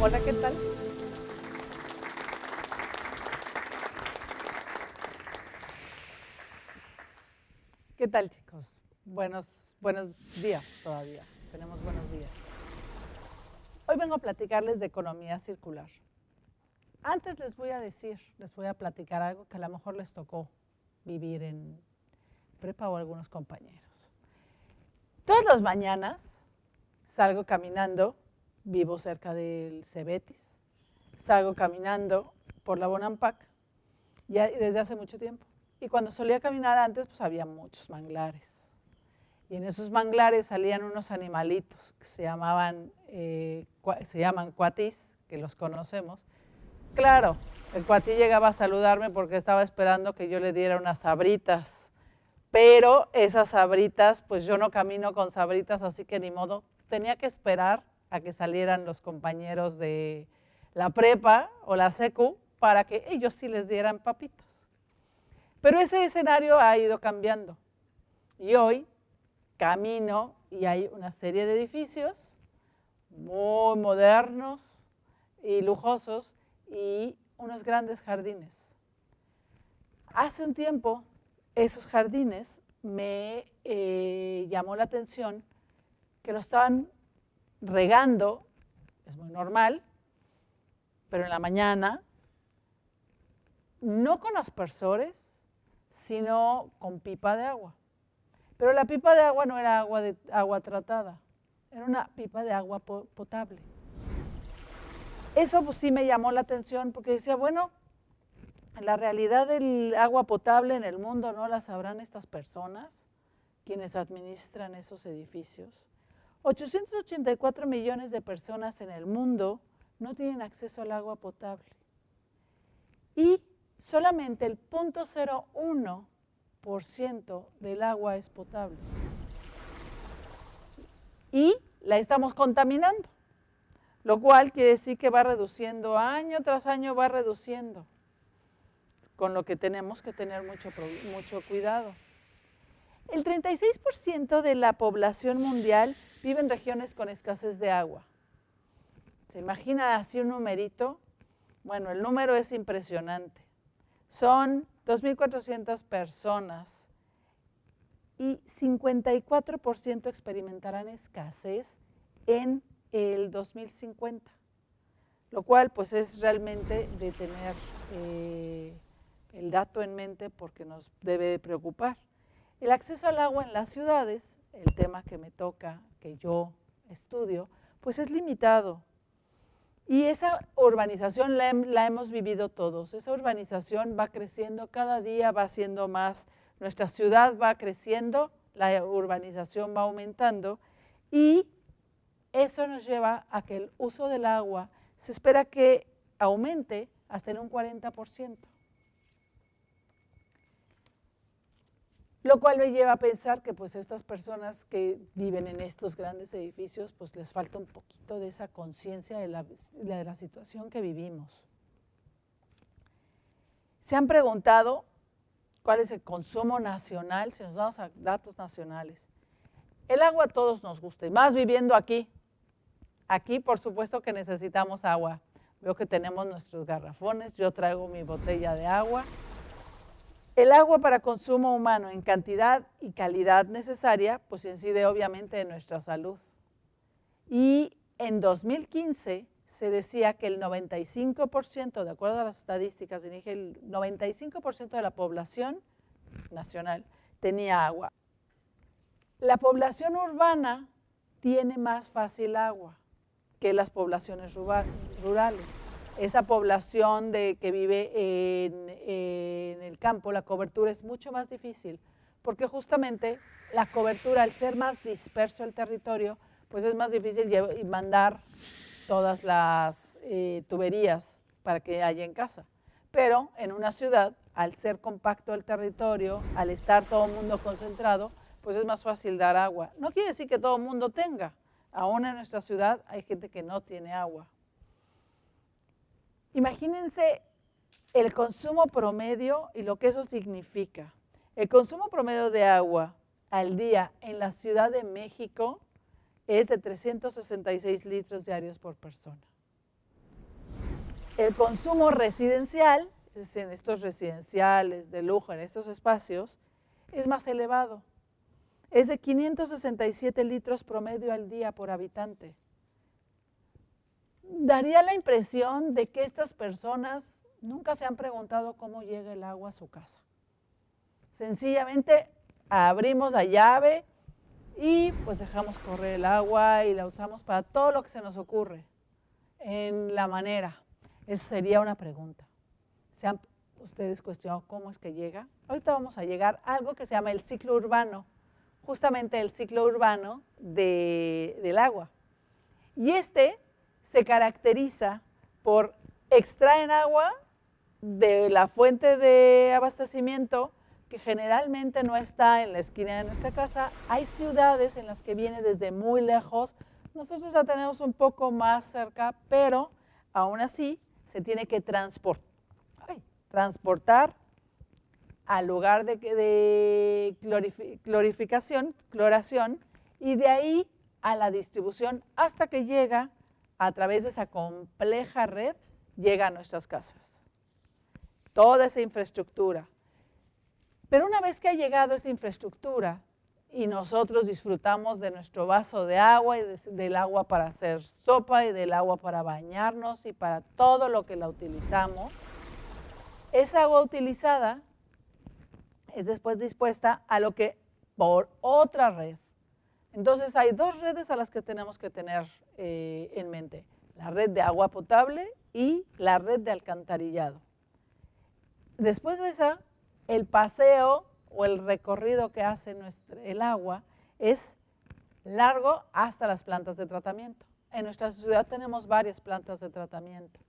Hola, ¿qué tal? ¿Qué tal, chicos? Buenos días todavía. Tenemos buenos días. Hoy vengo a platicarles de economía circular. Antes les voy a platicar algo que a lo mejor les tocó vivir en prepa o algunos compañeros. Todas las mañanas salgo caminando, vivo cerca del Cebetis, salgo caminando por la Bonampak ya desde hace mucho tiempo. Y cuando solía caminar antes, pues había muchos manglares. Y en esos manglares salían unos animalitos que se llaman cuatís, que los conocemos. Claro, el cuatí llegaba a saludarme porque estaba esperando que yo le diera unas sabritas. Pero esas sabritas, pues yo no camino con sabritas, así que ni modo. Tenía que esperar a que salieran los compañeros de la prepa o la secu para que ellos sí les dieran papitas. Pero ese escenario ha ido cambiando. Y hoy camino y hay una serie de edificios muy modernos y lujosos y unos grandes jardines. Hace un tiempo, esos jardines me llamó la atención que lo estaban regando, es muy normal, pero en la mañana, no con aspersores, sino con pipa de agua. Pero la pipa de agua no era agua tratada, era una pipa de agua potable. Eso pues sí me llamó la atención porque decía, bueno, la realidad del agua potable en el mundo no la sabrán estas personas, quienes administran esos edificios. 884 millones de personas en el mundo no tienen acceso al agua potable. Y solamente el 0.01% del agua es potable. Y la estamos contaminando, lo cual quiere decir que va reduciendo, año tras año va reduciendo, con lo que tenemos que tener mucho cuidado. El 36% de la población mundial vive en regiones con escasez de agua. ¿Se imaginan así un numerito? Bueno, el número es impresionante. Son 2.400 personas y 54% experimentarán escasez en el 2050, lo cual pues es realmente de tener el dato en mente porque nos debe preocupar. El acceso al agua en las ciudades, el tema que me toca, que yo estudio, pues es limitado. Y esa urbanización la hemos vivido todos. Esa urbanización va creciendo, cada día va siendo más. Nuestra ciudad va creciendo, la urbanización va aumentando y eso nos lleva a que el uso del agua se espera que aumente hasta en un 40%. Lo cual me lleva a pensar que pues estas personas que viven en estos grandes edificios pues les falta un poquito de esa conciencia de la situación que vivimos. ¿Se han preguntado cuál es el consumo nacional? Si nos vamos a datos nacionales. El agua a todos nos gusta, y más viviendo aquí. Aquí por supuesto que necesitamos agua. Veo que tenemos nuestros garrafones, yo traigo mi botella de agua. El agua para consumo humano en cantidad y calidad necesaria, pues incide obviamente en nuestra salud. Y en 2015 se decía que el 95%, de acuerdo a las estadísticas, dije el 95% de la población nacional tenía agua. La población urbana tiene más fácil agua que las poblaciones rurales. Esa población que vive en el campo, la cobertura es mucho más difícil, porque justamente la cobertura, al ser más disperso el territorio, pues es más difícil mandar todas las tuberías para que haya en casa. Pero en una ciudad, al ser compacto el territorio, al estar todo el mundo concentrado, pues es más fácil dar agua. No quiere decir que todo el mundo tenga. Aún en nuestra ciudad hay gente que no tiene agua. Imagínense el consumo promedio y lo que eso significa. El consumo promedio de agua al día en la Ciudad de México es de 366 litros diarios por persona. El consumo residencial, es decir, en estos residenciales de lujo, en estos espacios, es más elevado. Es de 567 litros promedio al día por habitante. Daría la impresión de que estas personas nunca se han preguntado cómo llega el agua a su casa. Sencillamente abrimos la llave y pues dejamos correr el agua y la usamos para todo lo que se nos ocurre en la manera. Eso sería una pregunta. ¿Se han ustedes cuestionado cómo es que llega? Ahorita vamos a llegar a algo que se llama el ciclo urbano, justamente el ciclo urbano del agua. Y este se caracteriza por extraer agua de la fuente de abastecimiento que generalmente no está en la esquina de nuestra casa. Hay ciudades en las que viene desde muy lejos. Nosotros la tenemos un poco más cerca, pero aún así se tiene que transportar al lugar de cloración, y de ahí a la distribución hasta que llega a través de esa compleja red, llega a nuestras casas. Toda esa infraestructura. Pero una vez que ha llegado esa infraestructura y nosotros disfrutamos de nuestro vaso de agua y del agua para hacer sopa y del agua para bañarnos y para todo lo que la utilizamos, esa agua utilizada es después dispuesta a lo que por otra red. Entonces hay dos redes a las que tenemos que tener en mente: la red de agua potable y la red de alcantarillado. Después de esa, el paseo o el recorrido que hace el agua es largo hasta las plantas de tratamiento. En nuestra ciudad tenemos varias plantas de tratamiento.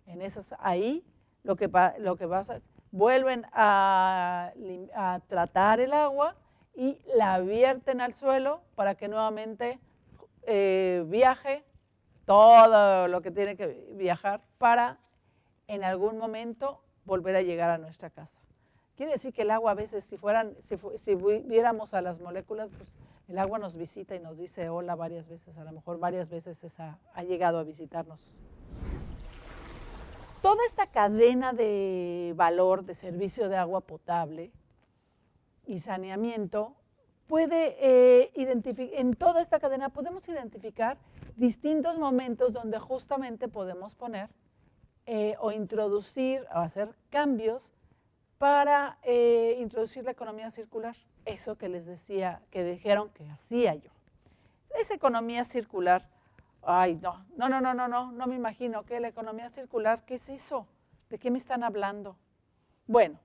En esas, ahí lo que pasa es vuelven a tratar el agua y la vierten al suelo para que nuevamente viaje todo lo que tiene que viajar para en algún momento volver a llegar a nuestra casa. Quiere decir que el agua a veces, si viéramos a las moléculas, pues el agua nos visita y nos dice hola varias veces, a lo mejor varias veces ha llegado a visitarnos. Toda esta cadena de valor de servicio de agua potable y saneamiento en toda esta cadena podemos identificar distintos momentos donde justamente podemos poner o introducir o hacer cambios para introducir la economía circular. Eso que les decía, que dijeron que hacía yo. Esa economía circular, ay, no me imagino que la economía circular, ¿qué es eso? ¿De qué me están hablando? Bueno,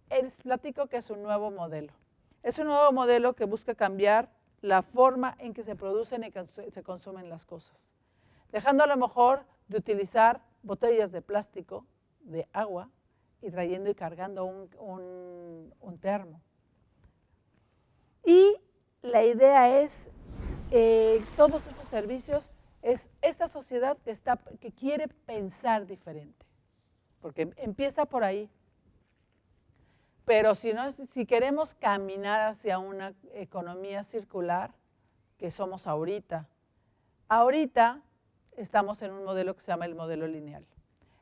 les platico que es un nuevo modelo. Es un nuevo modelo que busca cambiar la forma en que se producen y que se consumen las cosas, dejando a lo mejor de utilizar botellas de plástico, de agua, y trayendo y cargando un termo. Y la idea es, todos esos servicios, es esta sociedad que quiere pensar diferente, porque empieza por ahí. Pero si queremos caminar hacia una economía circular, que somos ahorita estamos en un modelo que se llama el modelo lineal.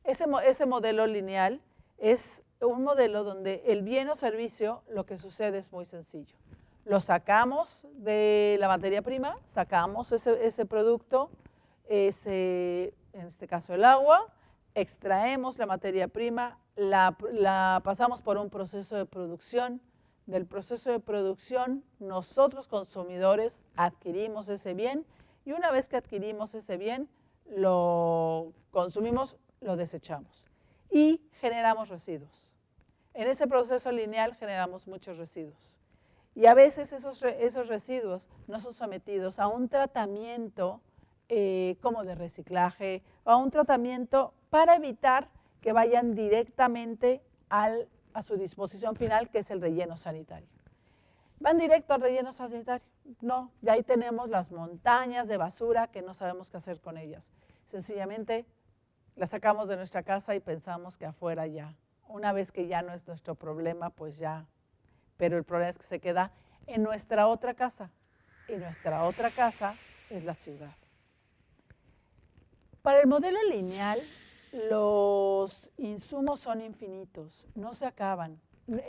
Ese modelo lineal es un modelo donde el bien o servicio, lo que sucede es muy sencillo. Lo sacamos de la materia prima, sacamos ese producto, en este caso el agua, extraemos la materia prima, la pasamos por un proceso de producción. Del proceso de producción, nosotros consumidores adquirimos ese bien y una vez que adquirimos ese bien, lo consumimos, lo desechamos y generamos residuos. En ese proceso lineal generamos muchos residuos y a veces esos residuos no son sometidos a un tratamiento como de reciclaje o a un tratamiento para evitar que vayan directamente a su disposición final, que es el relleno sanitario. ¿Van directo al relleno sanitario? No, y ahí tenemos las montañas de basura que no sabemos qué hacer con ellas. Sencillamente las sacamos de nuestra casa y pensamos que afuera ya. Una vez que ya no es nuestro problema, pues ya. Pero el problema es que se queda en nuestra otra casa. Y nuestra otra casa es la ciudad. Para el modelo lineal, los insumos son infinitos, no se acaban,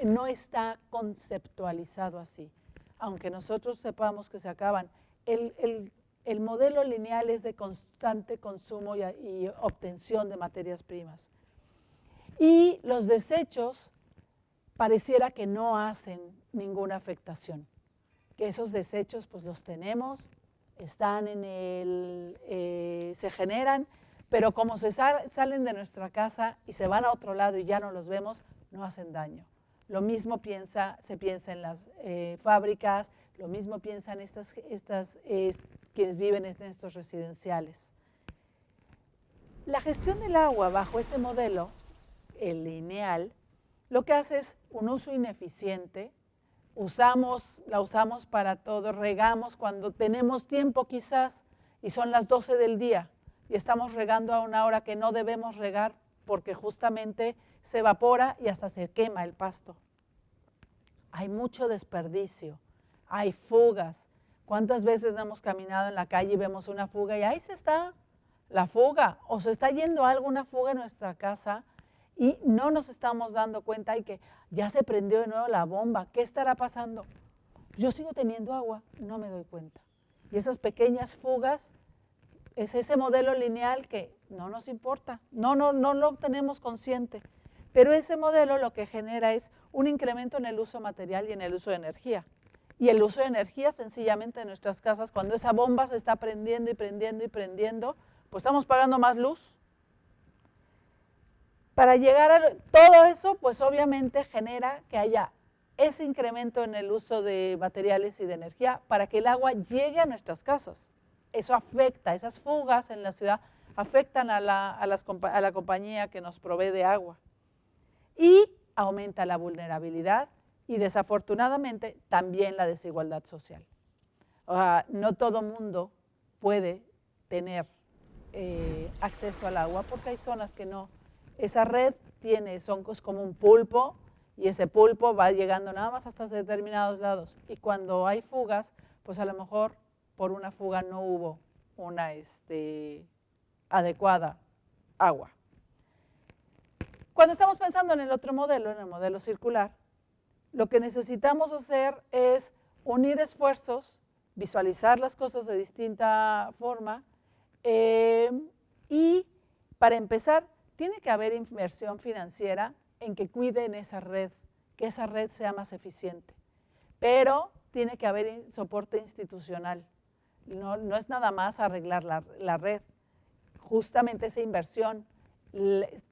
no está conceptualizado así, aunque nosotros sepamos que se acaban. El modelo lineal es de constante consumo y obtención de materias primas. Y los desechos pareciera que no hacen ninguna afectación, que esos desechos pues los tenemos, están se generan, pero como salen de nuestra casa y se van a otro lado y ya no los vemos, no hacen daño. Lo mismo se piensa en las fábricas, lo mismo piensan quienes viven en estos residenciales. La gestión del agua bajo ese modelo, el lineal, lo que hace es un uso ineficiente, la usamos para todo, regamos cuando tenemos tiempo quizás y son las 12 del día y estamos regando a una hora que no debemos regar porque justamente se evapora y hasta se quema el pasto. Hay mucho desperdicio, hay fugas. ¿Cuántas veces hemos caminado en la calle y vemos una fuga y ahí se está la fuga? O se está yendo alguna fuga en nuestra casa y no nos estamos dando cuenta y que ya se prendió de nuevo la bomba. ¿Qué estará pasando? Yo sigo teniendo agua, no me doy cuenta. Y esas pequeñas fugas es ese modelo lineal que no nos importa, no lo tenemos consciente. Pero ese modelo lo que genera es un incremento en el uso material y en el uso de energía. Y el uso de energía sencillamente en nuestras casas, cuando esa bomba se está prendiendo y prendiendo y prendiendo, pues estamos pagando más luz. Para llegar a todo eso, pues obviamente genera que haya ese incremento en el uso de materiales y de energía para que el agua llegue a nuestras casas. Eso afecta, esas fugas en la ciudad afectan a la compañía que nos provee de agua. Y aumenta la vulnerabilidad y desafortunadamente también la desigualdad social. No todo mundo puede tener acceso al agua porque hay zonas que no. Esa red es como un pulpo y ese pulpo va llegando nada más hasta determinados lados. Y cuando hay fugas, pues a lo mejor por una fuga no hubo una adecuada agua. Cuando estamos pensando en el otro modelo, en el modelo circular, lo que necesitamos hacer es unir esfuerzos, visualizar las cosas de distinta forma y para empezar, tiene que haber inversión financiera en que cuiden esa red, que esa red sea más eficiente. Pero tiene que haber soporte institucional. No es nada más arreglar la red. Justamente esa inversión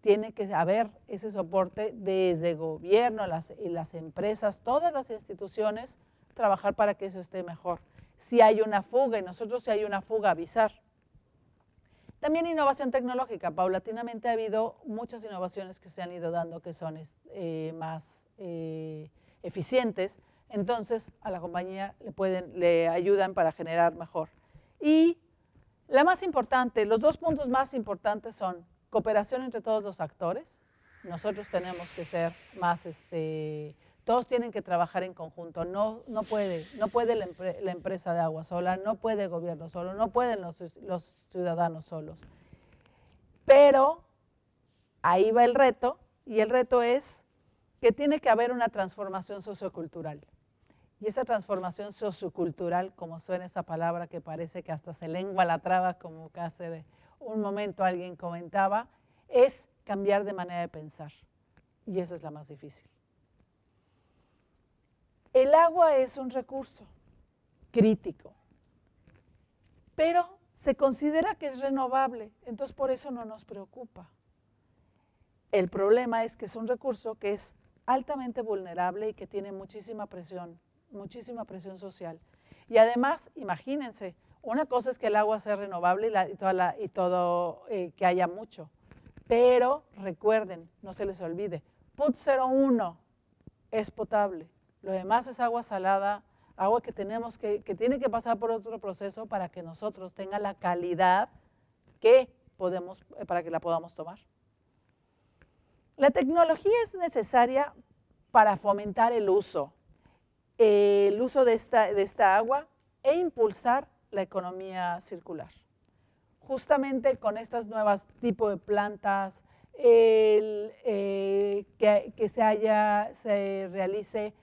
tiene que haber ese soporte desde gobierno, y las empresas, todas las instituciones, trabajar para que eso esté mejor. Si hay una fuga, y nosotros si hay una fuga, avisar. También innovación tecnológica. Paulatinamente ha habido muchas innovaciones que se han ido dando que son más eficientes. Entonces, a la compañía le ayudan para generar mejor. Y la más importante, los dos puntos más importantes son cooperación entre todos los actores. Nosotros tenemos que ser más, todos tienen que trabajar en conjunto. No puede la empresa de agua sola, no puede el gobierno solo, no pueden los ciudadanos solos. Pero ahí va el reto, y el reto es que tiene que haber una transformación sociocultural. Y esta transformación sociocultural, como suena esa palabra que parece que hasta se lengua la traba, como que hace un momento alguien comentaba, es cambiar de manera de pensar. Y esa es la más difícil. El agua es un recurso crítico, pero se considera que es renovable, entonces por eso no nos preocupa. El problema es que es un recurso que es altamente vulnerable y que tiene muchísima presión social. Y además, imagínense, una cosa es que el agua sea renovable y todo que haya mucho, pero recuerden, no se les olvide, PUT 01 es potable, lo demás es agua salada, agua que tiene que pasar por otro proceso para que nosotros tenga la calidad para que la podamos tomar. La tecnología es necesaria para fomentar el uso de esta agua e impulsar la economía circular. justamente con estas nuevas tipos de plantas, que se realice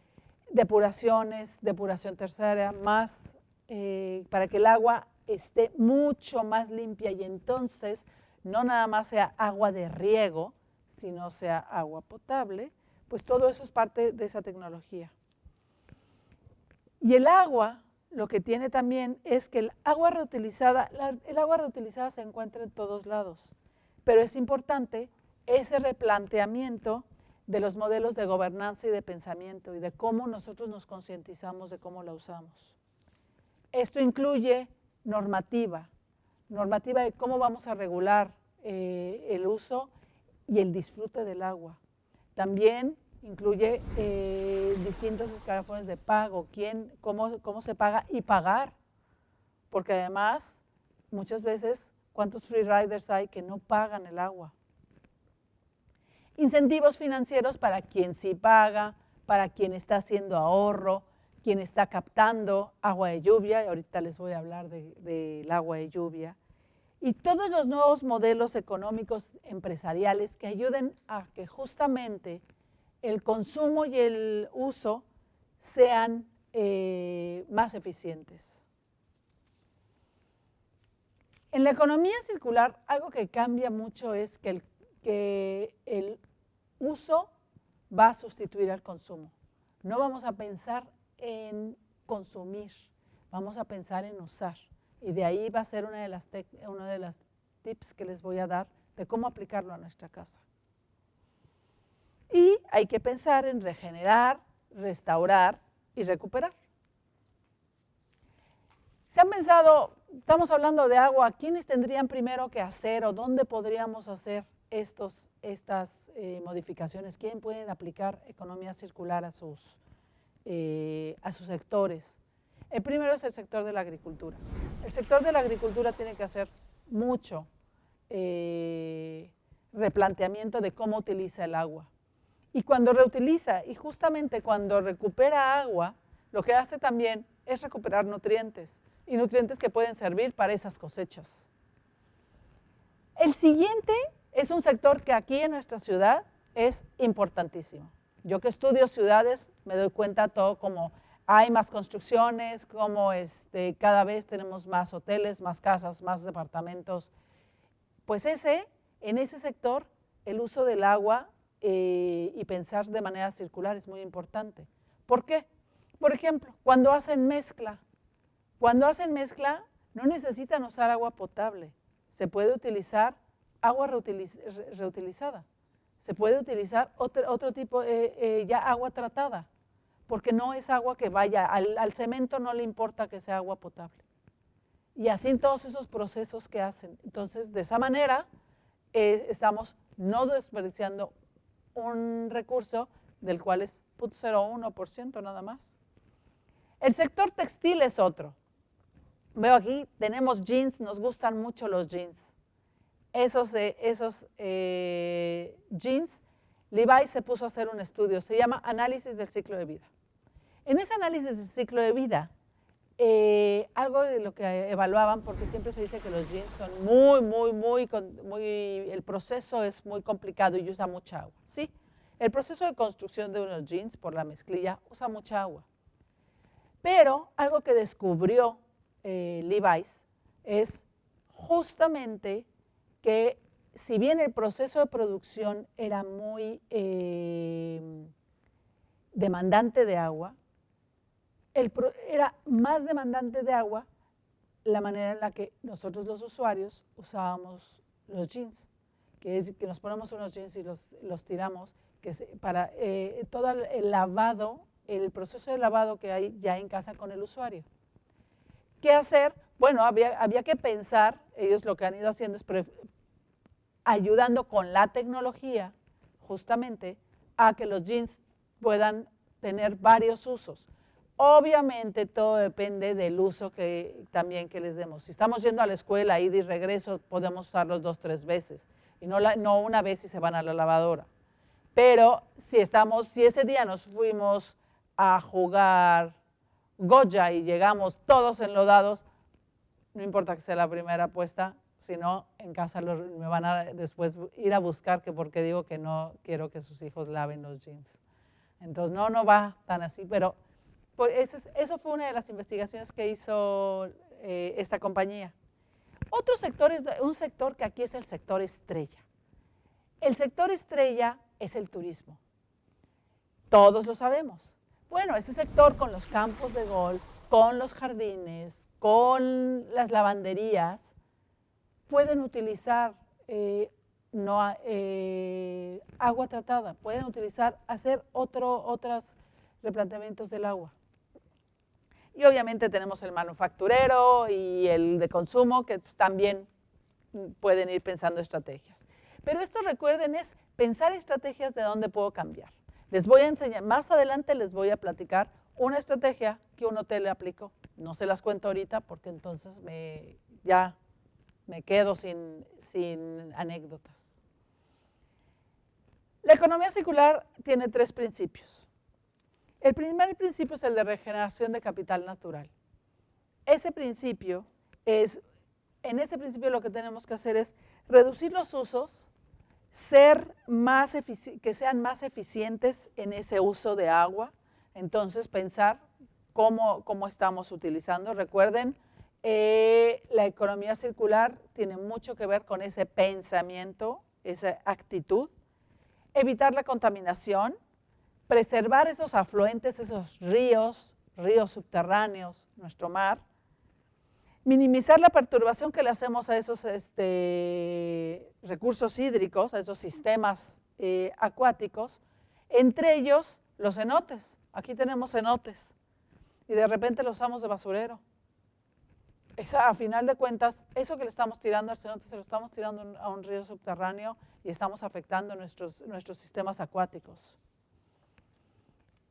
depuración terciaria, más para que el agua esté mucho más limpia y entonces no nada más sea agua de riego, sino sea agua potable, pues todo eso es parte de esa tecnología. Y el agua, lo que tiene también es que el agua reutilizada se encuentra en todos lados, pero es importante ese replanteamiento de los modelos de gobernanza y de pensamiento y de cómo nosotros nos concientizamos de cómo la usamos. Esto incluye normativa de cómo vamos a regular el uso y el disfrute del agua. También incluye distintos escalafones de pago, cómo se paga y pagar, porque además muchas veces cuántos free riders hay que no pagan el agua. Incentivos financieros para quien sí paga, para quien está haciendo ahorro, quien está captando agua de lluvia, y ahorita les voy a hablar del agua de lluvia, y todos los nuevos modelos económicos empresariales que ayuden a que justamente el consumo y el uso sean más eficientes. En la economía circular, algo que cambia mucho es que el uso va a sustituir al consumo. No vamos a pensar en consumir, vamos a pensar en usar. Y de ahí va a ser uno de las tips que les voy a dar de cómo aplicarlo a nuestra casa. Y hay que pensar en regenerar, restaurar y recuperar. ¿Se han pensado, estamos hablando de agua, quiénes tendrían primero que hacer o dónde podríamos hacer estas modificaciones? ¿Quién pueden aplicar economía circular a sus sectores? El primero es el sector de la agricultura. El sector de la agricultura tiene que hacer mucho replanteamiento de cómo utiliza el agua. Y cuando reutiliza, y justamente cuando recupera agua, lo que hace también es recuperar nutrientes, y nutrientes que pueden servir para esas cosechas. El siguiente es un sector que aquí en nuestra ciudad es importantísimo. Yo que estudio ciudades me doy cuenta todo como hay más construcciones, como cada vez tenemos más hoteles, más casas, más departamentos. Pues en ese sector el uso del agua y pensar de manera circular es muy importante. ¿Por qué? Por ejemplo, cuando hacen mezcla no necesitan usar agua potable, se puede utilizar agua reutilizada, se puede utilizar otro tipo, ya agua tratada, porque no es agua que vaya, al cemento no le importa que sea agua potable. Y así en todos esos procesos que hacen. Entonces, de esa manera, estamos no desperdiciando un recurso del cual es 0.01% nada más. El sector textil es otro. Veo aquí, tenemos jeans, nos gustan mucho los jeans. Esos jeans, Levi's se puso a hacer un estudio, se llama Análisis del Ciclo de Vida. En ese análisis del ciclo de vida, algo de lo que evaluaban, porque siempre se dice que los jeans son el proceso es muy complicado y usa mucha agua. Sí, el proceso de construcción de unos jeans por la mezclilla usa mucha agua. Pero algo que descubrió Levi's es justamente que si bien el proceso de producción era muy demandante de agua, era más demandante de agua la manera en la que nosotros los usuarios usábamos los jeans, que es que nos ponemos unos jeans y los tiramos, para todo el lavado, el proceso de lavado que hay ya en casa con el usuario. ¿Qué hacer? Bueno, había que pensar, ellos lo que han ido haciendo es ayudando con la tecnología justamente a que los jeans puedan tener varios usos. Obviamente todo depende del uso también que les demos. Si estamos yendo a la escuela, ida y regreso, podemos usarlos 2 o 3 veces y no una vez y se van a la lavadora. Pero si ese día nos fuimos a jugar Goya y llegamos todos enlodados, no importa que sea la primera apuesta, si no, en casa me van a después ir a buscar que porque digo que no quiero que sus hijos laven los jeans. Entonces, no va tan así, pero eso fue una de las investigaciones que hizo esta compañía. Otro sector es un sector que aquí es el sector estrella. El sector estrella es el turismo. Todos lo sabemos. Bueno, ese sector con los campos de golf, con los jardines, con las lavanderías, pueden utilizar agua tratada, pueden hacer otros replanteamientos del agua. Y obviamente tenemos el manufacturero y el de consumo que también pueden ir pensando estrategias. Pero esto, recuerden, es pensar estrategias de dónde puedo cambiar. Les voy a enseñar, más adelante les voy a platicar una estrategia que un hotel le aplicó. No se las cuento ahorita porque entonces ya me quedo sin anécdotas. La economía circular tiene 3 principios. El primer principio es el de regeneración de capital natural. En ese principio lo que tenemos que hacer es reducir los usos, que sean más eficientes en ese uso de agua. Entonces, pensar cómo estamos utilizando. Recuerden, la economía circular tiene mucho que ver con ese pensamiento, esa actitud. Evitar la contaminación, preservar esos afluentes, esos ríos subterráneos, nuestro mar. Minimizar la perturbación que le hacemos a esos recursos hídricos, a esos sistemas acuáticos, entre ellos los cenotes. Aquí tenemos cenotes y de repente los usamos de basurero. A final de cuentas, eso que le estamos tirando al cenote se lo estamos tirando a un río subterráneo y estamos afectando nuestros sistemas acuáticos.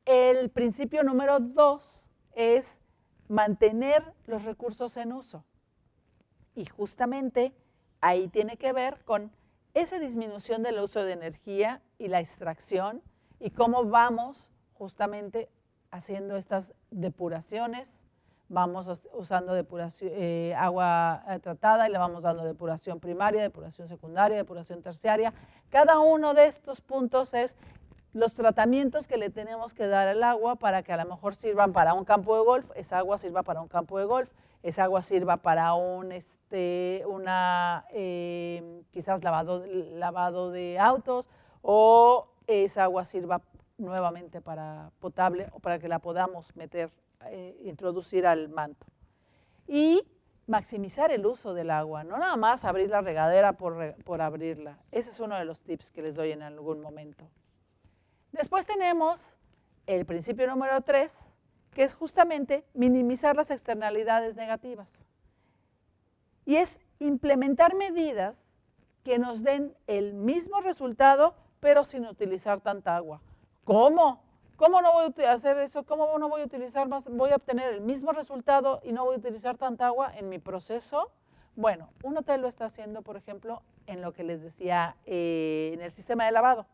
El principio número 2 es mantener los recursos en uso. Y justamente ahí tiene que ver con esa disminución del uso de energía y la extracción y cómo vamos justamente haciendo estas depuraciones. Vamos usando agua tratada y le vamos dando depuración primaria, depuración secundaria, depuración terciaria. Cada uno de estos puntos es los tratamientos que le tenemos que dar al agua para que a lo mejor sirvan para un campo de golf, esa agua sirva para un campo de golf, esa agua sirva para quizás lavado de autos, o esa agua sirva nuevamente para potable o para que la podamos introducir al manto. Y maximizar el uso del agua, no nada más abrir la regadera por abrirla. Ese es uno de los tips que les doy en algún momento. Después tenemos el principio número 3, que es justamente minimizar las externalidades negativas. Y es implementar medidas que nos den el mismo resultado, pero sin utilizar tanta agua. ¿Cómo? ¿Cómo no voy a hacer eso? ¿Cómo no voy a utilizar más? Voy a obtener el mismo resultado y no voy a utilizar tanta agua en mi proceso. Bueno, un hotel lo está haciendo, por ejemplo, en lo que les decía, en el sistema de lavado.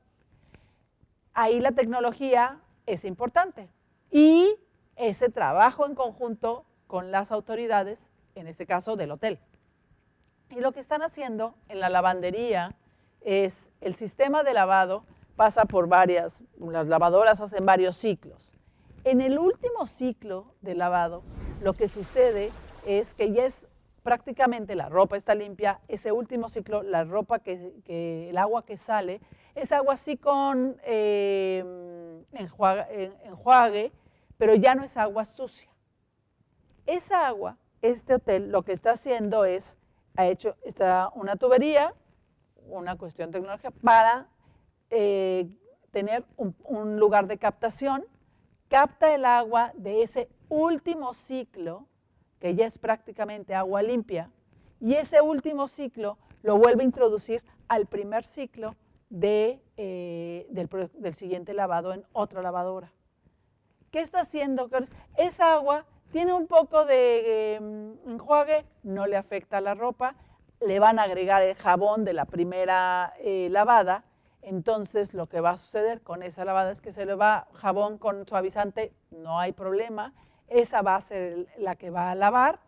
Ahí la tecnología es importante y ese trabajo en conjunto con las autoridades, en este caso del hotel. Y lo que están haciendo en la lavandería es el sistema de lavado pasa por las lavadoras hacen varios ciclos. En el último ciclo de lavado, lo que sucede es que ya es prácticamente la ropa está limpia, ese último ciclo, la ropa el agua que sale, es agua así con enjuague, pero ya no es agua sucia. Esa agua, este hotel lo que está haciendo es, está una tubería, una cuestión tecnológica, para tener un lugar de captación, capta el agua de ese último ciclo, que ya es prácticamente agua limpia, y ese último ciclo lo vuelve a introducir al primer ciclo del siguiente lavado en otra lavadora. ¿Qué está haciendo? Esa agua tiene un poco de enjuague, no le afecta a la ropa, le van a agregar el jabón de la primera lavada, entonces lo que va a suceder con esa lavada es que se le va jabón con suavizante, no hay problema, esa va a ser la que va a lavar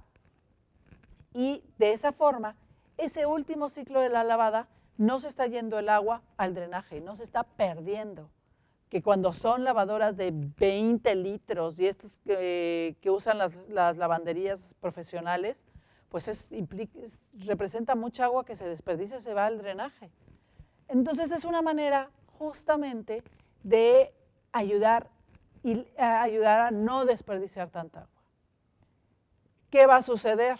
y de esa forma ese último ciclo de la lavada no se está yendo el agua al drenaje, no se está perdiendo. Que cuando son lavadoras de 20 litros y estas que usan las lavanderías profesionales, pues representa mucha agua que se desperdicia y se va al drenaje. Entonces es una manera justamente de ayudar a no desperdiciar tanta agua. ¿Qué va a suceder?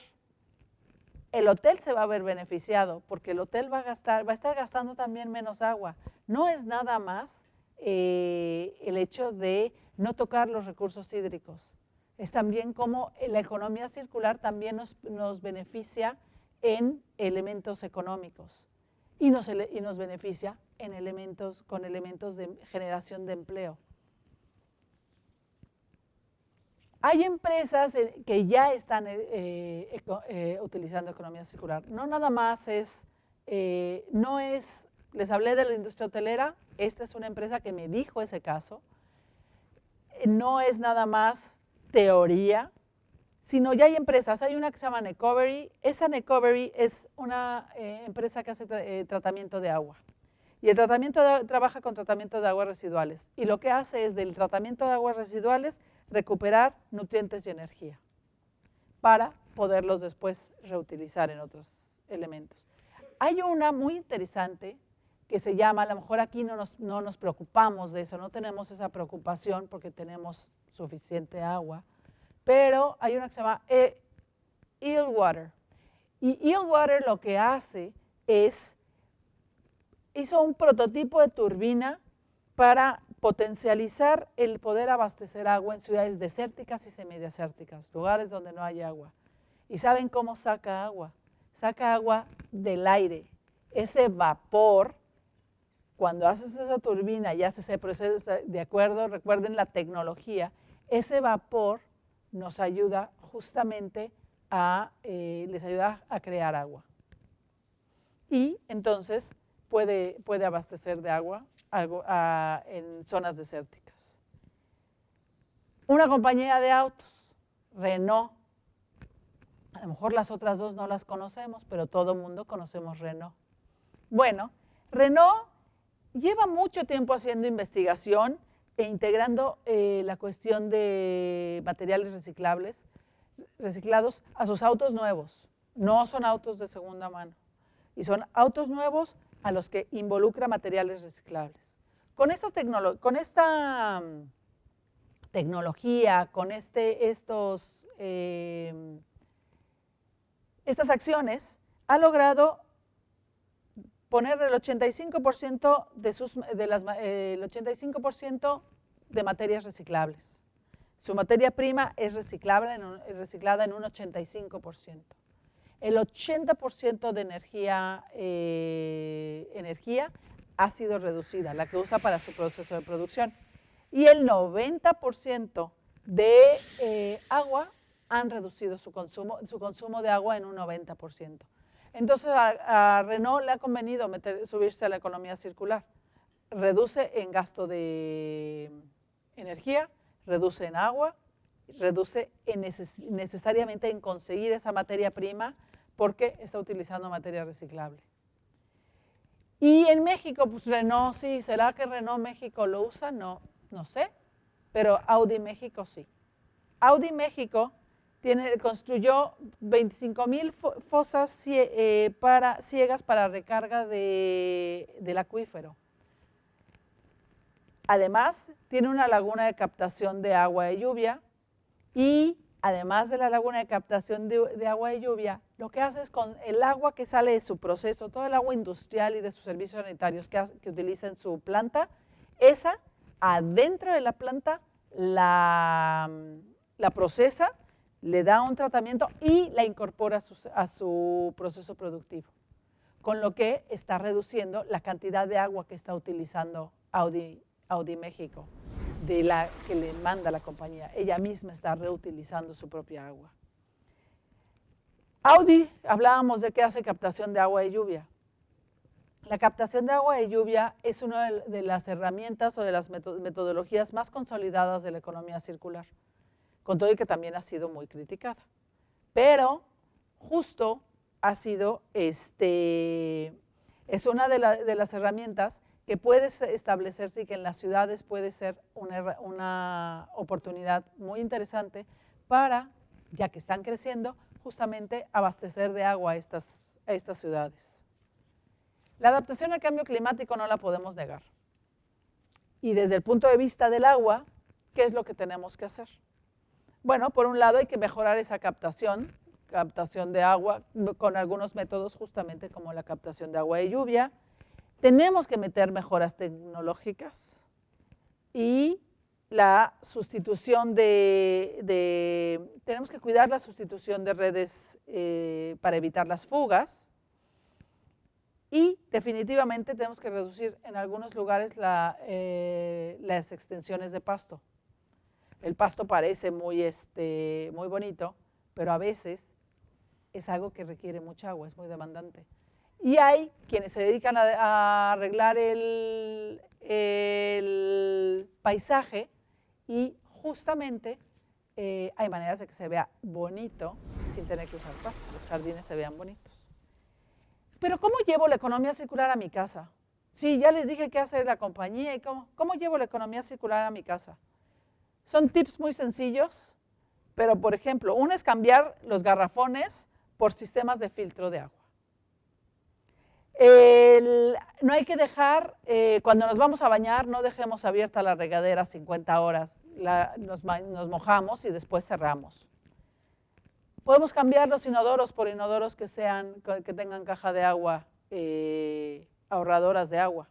El hotel se va a ver beneficiado porque el hotel va a estar gastando también menos agua. No es nada más el hecho de no tocar los recursos hídricos. Es también como la economía circular también nos beneficia en elementos económicos y nos beneficia con elementos de generación de empleo. Hay empresas que ya están utilizando economía circular. No nada más les hablé de la industria hotelera, esta es una empresa que me dijo ese caso, no es nada más teoría, sino ya hay empresas, hay una que se llama Necovery, esa Necovery es una empresa que hace tratamiento de agua. Y trabaja con tratamiento de aguas residuales. Y lo que hace es del tratamiento de aguas residuales recuperar nutrientes y energía para poderlos después reutilizar en otros elementos. Hay una muy interesante que se llama, a lo mejor aquí no nos preocupamos de eso, no tenemos esa preocupación porque tenemos suficiente agua, pero hay una que se llama Eelwater. Y Eelwater lo que hace hizo un prototipo de turbina para potencializar el poder abastecer agua en ciudades desérticas y semidesérticas, lugares donde no hay agua. ¿Y saben cómo saca agua? Saca agua del aire. Ese vapor, cuando haces esa turbina y haces ese proceso, de acuerdo, recuerden la tecnología, ese vapor nos ayuda justamente les ayuda a crear agua. Y entonces puede abastecer de agua en zonas desérticas. Una compañía de autos, Renault, a lo mejor las otras dos no las conocemos, pero todo el mundo conocemos Renault. Bueno, Renault lleva mucho tiempo haciendo investigación e integrando la cuestión de materiales reciclados a sus autos nuevos. No son autos de segunda mano. Y son autos nuevos a los que involucra materiales reciclables. Con esta tecnología, con estas acciones, ha logrado poner el 85% de materias reciclables. Su materia prima es reciclada en un 85%. El 80% de energía ha sido reducida, la que usa para su proceso de producción. Y el 90% de agua han reducido su consumo de agua en un 90%. Entonces a Renault le ha convenido subirse a la economía circular. Reduce en gasto de energía, reduce en agua, reduce necesariamente en conseguir esa materia prima porque está utilizando materia reciclable. Y en México, pues Renault sí, ¿será que Renault México lo usa? No sé, pero Audi México sí. Audi México construyó 25,000 fosas ciegas para recarga del acuífero. Además, tiene una laguna de captación de agua de lluvia y además de la laguna de captación de agua de lluvia, lo que hace es con el agua que sale de su proceso, todo el agua industrial y de sus servicios sanitarios que utiliza en su planta, esa adentro de la planta la procesa, le da un tratamiento y la incorpora a su proceso productivo, con lo que está reduciendo la cantidad de agua que está utilizando Audi México, de la que le manda la compañía. Ella misma está reutilizando su propia agua. Audi, hablábamos de que hace captación de agua de lluvia. La captación de agua de lluvia es una de las herramientas o de las metodologías más consolidadas de la economía circular, con todo y que también ha sido muy criticada. Pero justo ha sido, es una de las herramientas que puede establecerse y que en las ciudades puede ser una oportunidad muy interesante para, ya que están creciendo, justamente abastecer de agua a estas ciudades. La adaptación al cambio climático no la podemos negar. Y desde el punto de vista del agua, ¿qué es lo que tenemos que hacer? Bueno, por un lado hay que mejorar esa captación de agua con algunos métodos justamente como la captación de agua de lluvia. Tenemos que meter mejoras tecnológicas y la sustitución tenemos que cuidar la sustitución de redes para evitar las fugas y definitivamente tenemos que reducir en algunos lugares las extensiones de pasto. El pasto parece muy bonito, pero a veces es algo que requiere mucha agua, es muy demandante. Y hay quienes se dedican a arreglar el paisaje y justamente hay maneras de que se vea bonito sin tener que usar pasto, los jardines se vean bonitos. Pero ¿cómo llevo la economía circular a mi casa? Sí, ya les dije qué hace la compañía y cómo llevo la economía circular a mi casa. Son tips muy sencillos, pero por ejemplo, uno es cambiar los garrafones por sistemas de filtro de agua. No hay que dejar, cuando nos vamos a bañar, no dejemos abierta la regadera 50 horas, nos mojamos y después cerramos. Podemos cambiar los inodoros por inodoros que tengan caja de agua, ahorradoras de agua.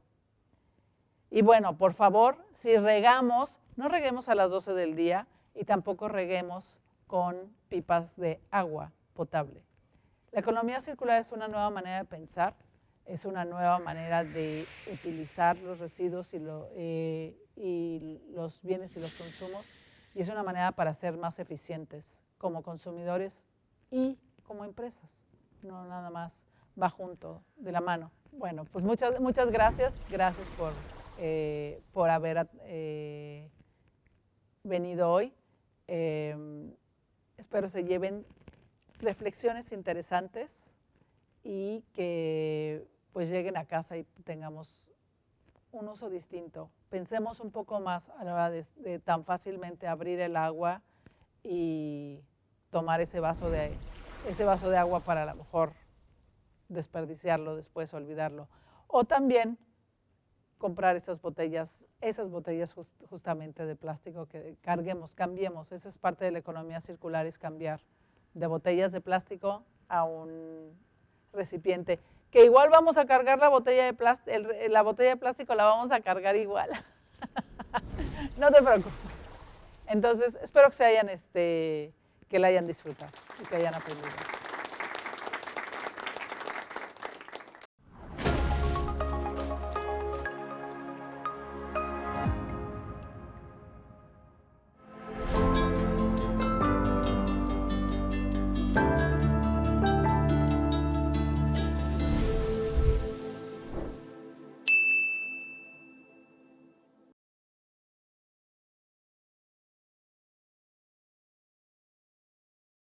Y bueno, por favor, si regamos, no reguemos a las 12 del día y tampoco reguemos con pipas de agua potable. La economía circular es una nueva manera de pensar, es una nueva manera de utilizar los residuos y los bienes y los consumos, y es una manera para ser más eficientes como consumidores y como empresas. No nada más va junto, de la mano. Bueno, pues muchas gracias. Gracias por haber venido hoy. Espero se lleven reflexiones interesantes y que pues lleguen a casa y tengamos un uso distinto. Pensemos un poco más a la hora de tan fácilmente abrir el agua y tomar ese vaso de agua para a lo mejor desperdiciarlo después, olvidarlo. O también comprar esas botellas justamente de plástico que cambiemos. Esa es parte de la economía circular, es cambiar de botellas de plástico a un recipiente. Que igual vamos a cargar la botella de plástico la vamos a cargar igual. No te preocupes. Entonces, espero que la hayan disfrutado y que hayan aprendido.